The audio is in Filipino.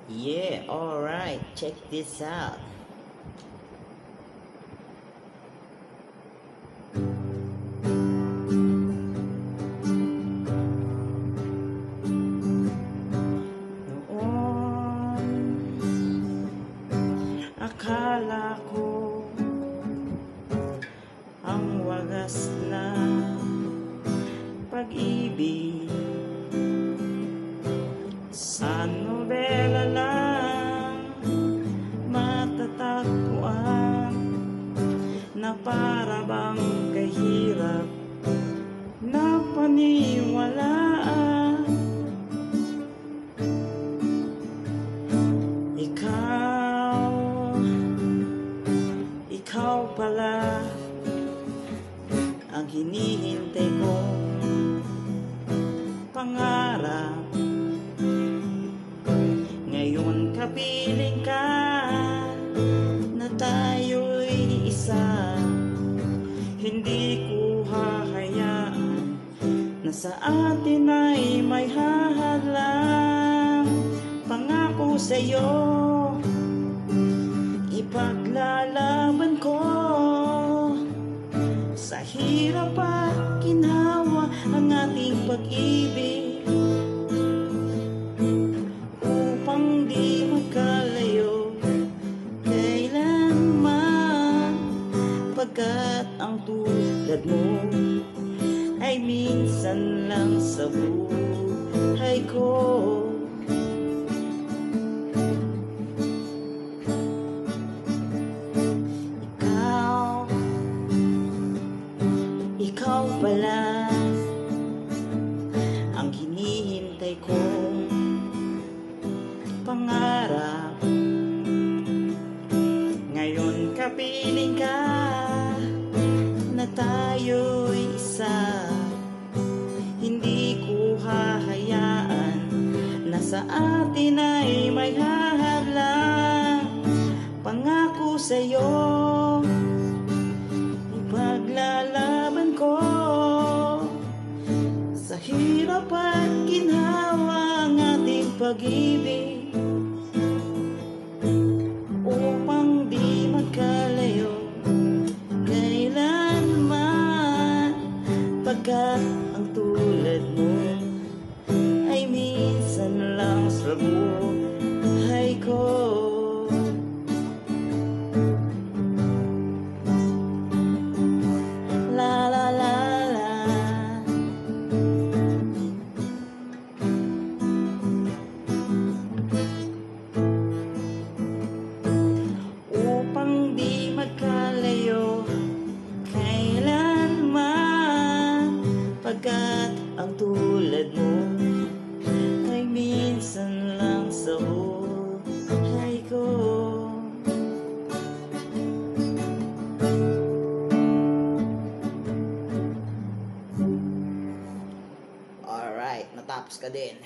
Yeah, alright, check this out. Noon, akala ko ang wagas na pag-ibig sa nobela lang matatagpuan, na para bang kahirap na paniwalaan. Ikaw pala ang hinihintay kong pangarap. Ngayon kapiling ka na tayo'y isa. Hindi ko hahayaan na sa atin ay may hahalang. Pangako sa'yo, ipaglalaban ko sa hirap at ginhawa ang ating pag-ibig, upang di magkalayo kailanman, pagkat ang tulad mo ay minsan lang sa buhay ko. Ikaw pala ang hinihintay kong pangarap. Ngayon kapiling ka na tayo'y isa. Hindi ko hahayaan na sa atin ay may hahalang. Pangako sa'yo, ipaglalaban ko sa hirap at ginhawa ang ating pag-ibig, upang di magkalayo kailanman, pagkat ang tulad mo ay minsan lang sa buhay ko. La la la la. Upang di magkalayo kailanman, pagkat ang tulad mo ay minsan lang sa buhay ko. Alright, natapos ka din.